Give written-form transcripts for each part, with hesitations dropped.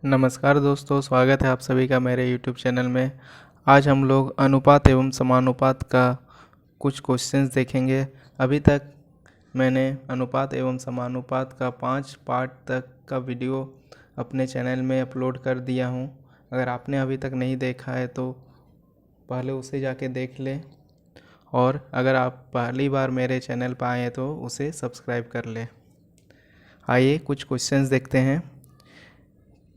नमस्कार दोस्तों, स्वागत है आप सभी का मेरे YouTube चैनल में। आज हम लोग अनुपात एवं समानुपात का कुछ क्वेश्चंस देखेंगे। अभी तक मैंने अनुपात एवं समानुपात का 5 पार्ट तक का वीडियो अपने चैनल में अपलोड कर दिया हूं। अगर आपने अभी तक नहीं देखा है तो पहले उसे जाके देख लें, और अगर आप पहली बार मेरे चैनल पर आए हैं तो उसे सब्सक्राइब कर लें। आइए कुछ क्वेश्चंस देखते हैं।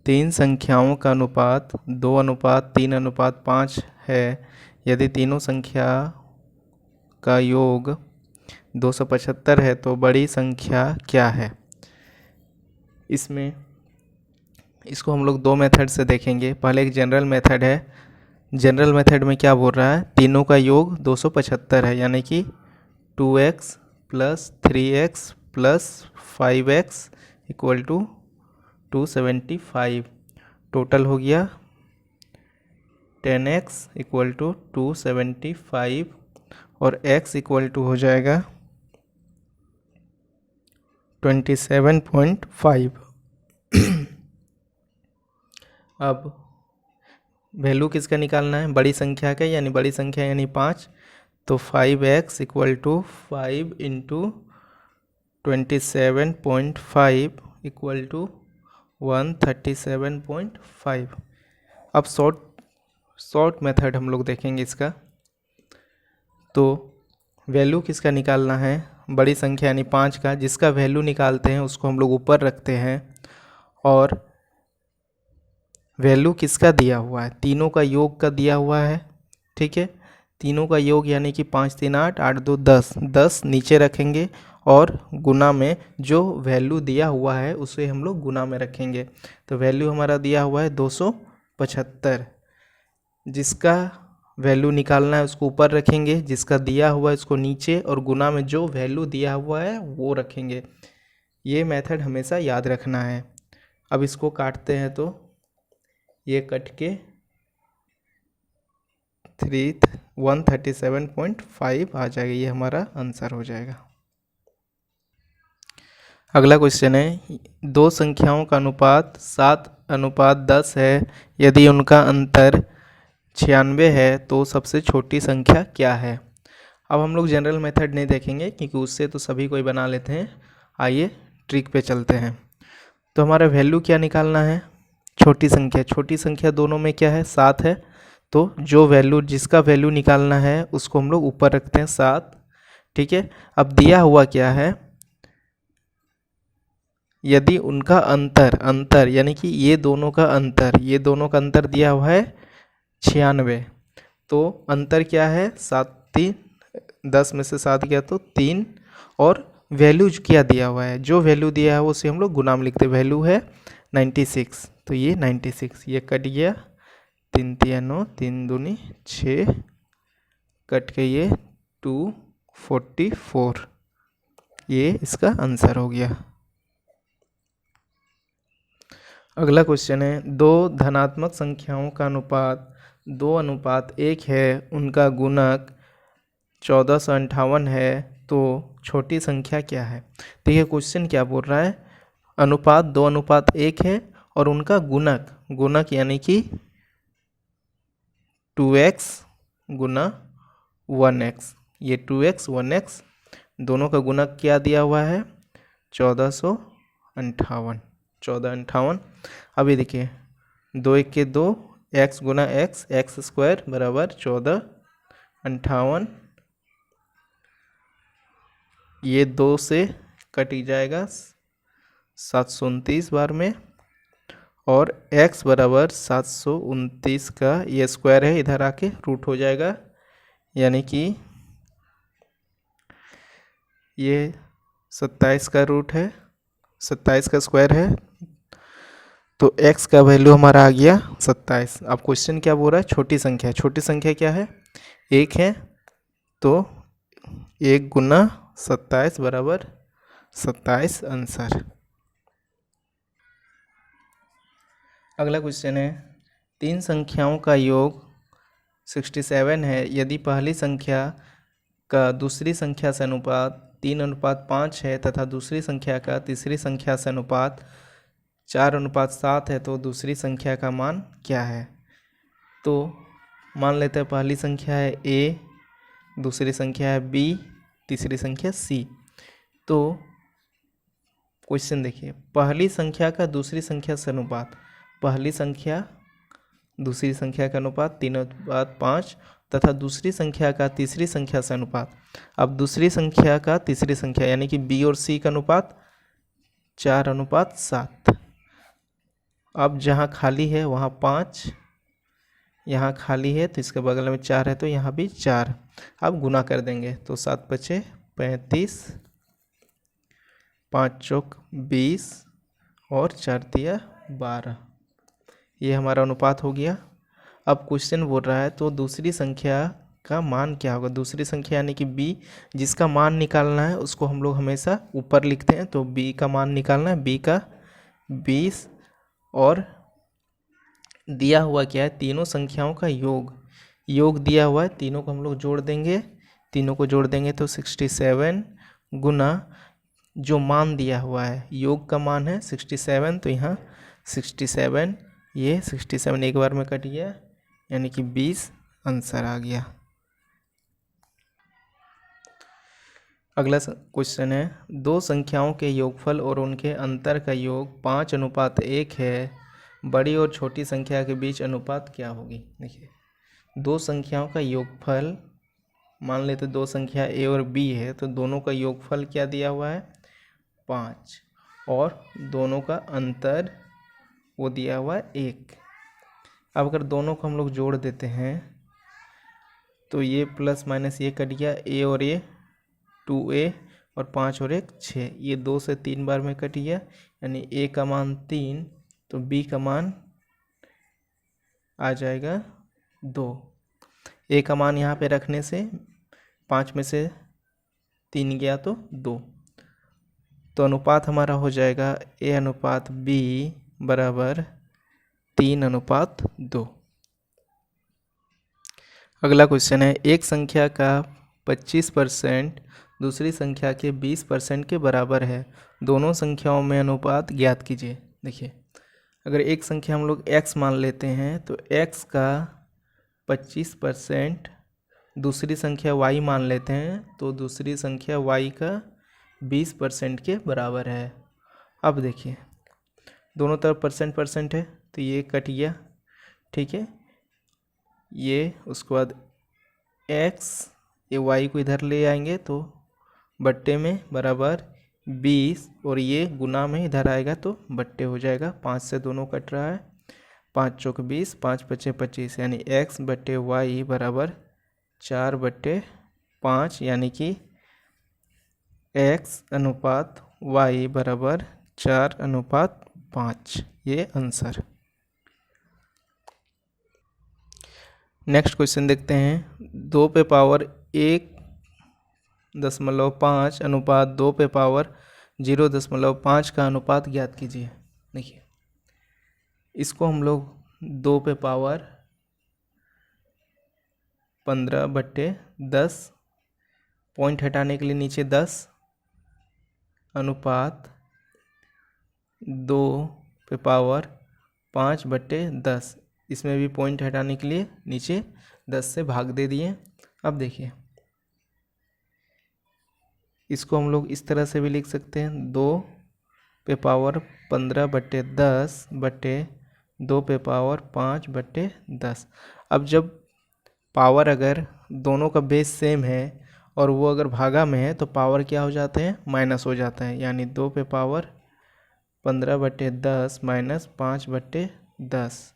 3 संख्याओं का अनुपात 2:3:5 है। यदि तीनों संख्या का योग 275 है तो बड़ी संख्या क्या है। इसको हम लोग दो मेथड से देखेंगे। पहले एक जनरल मेथड है। जनरल मेथड में क्या बोल रहा है, तीनों का योग 275 है, यानी कि 2x plus 3x plus 5x equal to 275। Total हो गया 10x इक्वल टू 275 और x इक्वल टू हो जाएगा 27.5। अब वैल्यू किसका निकालना है, बड़ी संख्या का, यानी बड़ी संख्या यानी 5। तो 5x equal to 5 into 27.5 equal to 137.5। अब शॉर्ट मेथड हम लोग देखेंगे इसका। तो वैल्यू किसका निकालना है, बड़ी संख्या यानी 5 का। जिसका वैल्यू निकालते हैं उसको हम लोग ऊपर रखते हैं, और वैल्यू किसका दिया हुआ है, तीनों का योग का दिया हुआ है। ठीक है, तीनों का योग यानी कि 5 3 8 8 2 10 10 नीचे रखेंगे, और गुना में जो वैल्यू दिया हुआ है उसे हम लोग गुना में रखेंगे। तो वैल्यू हमारा दिया हुआ है 275। जिसका वैल्यू निकालना है उसको ऊपर रखेंगे, जिसका दिया हुआ है उसको नीचे, और गुना में जो वैल्यू दिया हुआ है वो रखेंगे। ये मेथड हमेशा याद रखना है। अब इसको काटते हैं तो ये कट के 137.5 आ जाएगा। ये हमारा आंसर हो जाएगा। अगला क्वेश्चन है, दो संख्याओं का अनुपात 7:10 है। यदि उनका अंतर 96 है तो सबसे छोटी संख्या क्या है। अब हम लोग जनरल मेथड नहीं देखेंगे क्योंकि उससे तो सभी कोई बना लेते हैं। आइए ट्रिक पे चलते हैं। तो हमारा वैल्यू क्या निकालना है, छोटी संख्या दोनों में क्या है, 7 है। तो जिसका वैल्यू निकालना है उसको हम लोग ऊपर रखते हैं 7। ठीक है, अब दिया हुआ क्या है, यदि उनका अंतर यानी कि ये दोनों का अंतर दिया हुआ है 96। तो अंतर क्या है, 7 3 10 में से 7 गया तो 3, और वैल्यू क्या दिया हुआ है, जो वैल्यू दिया है उसे हम लोग गुना में लिखते हैं। वैल्यू है 96, तो ये 96, ये कट गया 3 3 9 3 दूनी 6, कट के ये 244। ये इसका आंसर हो गया। अगला क्वेश्चन है, दो धनात्मक संख्याओं का अनुपात 2:1 है। उनका गुणक 1458 है, तो छोटी संख्या क्या है। देखिए क्वेश्चन क्या बोल रहा है, अनुपात 2:1 है और उनका गुणक यानी कि 2x गुना 1x। ये 2x 1x दोनों का गुणक क्या दिया हुआ है, 1458। अभी देखिए 2 1 के 2, x गुना x स्क्वायर बराबर 1458। ये 2 से कट ही जाएगा 729 बार में, और x बराबर 729 का ये स्क्वायर है, इधर आके रूट हो जाएगा, यानी कि ये 27 का रूट है, 27 का स्क्वायर है। तो x का वैल्यू हमारा आ गया 27। अब क्वेश्चन क्या बोल रहा है, छोटी संख्या क्या है, 1 है। तो 1 गुना 27 बराबर 27 आंसर। अगला क्वेश्चन है, 3 संख्याओं का योग 67 है। यदि पहली संख्या का दूसरी संख्या से अनुपात 3:5 है तथा दूसरी संख्या का तीसरी संख्या से अनुपात 4:7 है तो दूसरी संख्या का मान क्या है। तो मान लेते हैं पहली संख्या है A, दूसरी संख्या है B, तीसरी संख्या C। तो क्वेश्चन देखिए, पहली संख्या का दूसरी संख्या से अनुपात, पहली संख्या दूसरी संख्या का अनुपात 3:5 तथा दूसरी संख्या का तीसरी संख्या से अनुपात। अब दूसरी संख्या का तीसरी संख्या यानी कि B और C का अनुपात 4:7। अब जहाँ खाली है वहाँ 5, यहाँ खाली है तो इसके बगल में 4 है तो यहाँ भी 4। अब गुना कर देंगे तो 7×5 = 35, 5×4 = 20 और 4×3 = 12। ये हमारा अनुपात हो गया। अब क्वेश्चन बोल रहा है तो दूसरी संख्या का मान क्या होगा। दूसरी संख्या यानी कि B, जिसका मान निकालना है उसको हम लोग हमेशा ऊपर लिखते हैं। तो B का मान निकालना है, B का 20 और दिया हुआ क्या है, तीनों संख्याओं का योग दिया हुआ है। तीनों को हम लोग जोड़ देंगे, तीनों को जोड़ देंगे तो 67 गुना जो मान दिया हुआ है, योग का मान है 67 तो यहाँ 67, ये 67 एक बार में कट गया यानी कि 20 आंसर आ गया। अगला क्वेश्चन है, दो संख्याओं के योगफल और उनके अंतर का योग 5:1 है, बड़ी और छोटी संख्या के बीच अनुपात क्या होगी। देखिए, दो संख्याओं का योगफल, मान लेते दो संख्या A और B है तो दोनों का योगफल क्या दिया हुआ है 5 और दोनों का अंतर वो दिया हुआ है 1। अब अगर दोनों को हम लोग जोड़ देते हैं तो ये प्लस माइनस ये कट गया, A और A 2A और 5 और 1 6, ये 2 से 3 बार में कट गया यानी A का मान 3 तो B का मान आ जाएगा 2। A का मान यहाँ पे रखने से 5 में से 3 गया तो 2, तो अनुपात हमारा हो जाएगा A/B = 3:2। अगला क्वेश्चन है, एक संख्या का 25% दूसरी संख्या के 20% के बराबर है, दोनों संख्याओं में अनुपात ज्ञात कीजिए। देखिए, अगर एक संख्या हम लोग x मान लेते हैं तो x का 25% दूसरी संख्या y मान लेते हैं तो दूसरी संख्या y का 20% के बराबर है। अब देखिए, दोनों तरफ परसेंट है तो ये कट गया, ठीक है। ये उसके बाद x, ये y को इधर ले आएंगे तो बट्टे में बराबर 20 और ये गुना में इधर आएगा तो बट्टे हो जाएगा। 5 से दोनों कट रहा है, 5×4 = 20, 5×5 = 25 यानी x/y = 4/5 यानी कि x/y = 4:5, ये आंसर। नेक्स्ट क्वेश्चन देखते हैं, 2⁵ 1.5 अनुपात 2⁵0.5 का अनुपात ज्ञात कीजिए। देखिए, इसको हम लोग 2⁵15/10, पॉइंट हटाने के लिए नीचे 10 अनुपात 2⁵5/10, इसमें भी पॉइंट हटाने के लिए नीचे 10 से भाग दे दिए। अब देखिए, इसको हम लोग इस तरह से भी लिख सकते हैं, 2⁵15/10/2⁵5/10। अब जब पावर अगर दोनों का बेस सेम है और वो अगर भागा में है तो पावर क्या हो जाते हैं, माइनस हो जाता है। यानी 2⁵15/10 - 5/10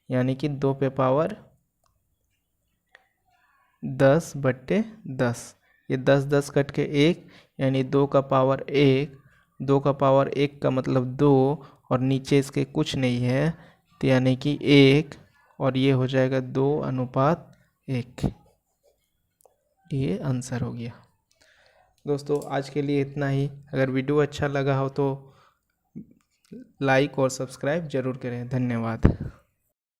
यानी कि 2⁵10/10। ये 10 कट के 1 यानी 2⁵1, 2⁵1 का मतलब 2 और नीचे इसके कुछ नहीं है तो यानी कि 1 और ये हो जाएगा 2:1। ये आंसर हो गया। दोस्तों, आज के लिए इतना ही। अगर वीडियो अच्छा लगा हो तो लाइक और सब्सक्राइब जरूर करें। धन्यवाद।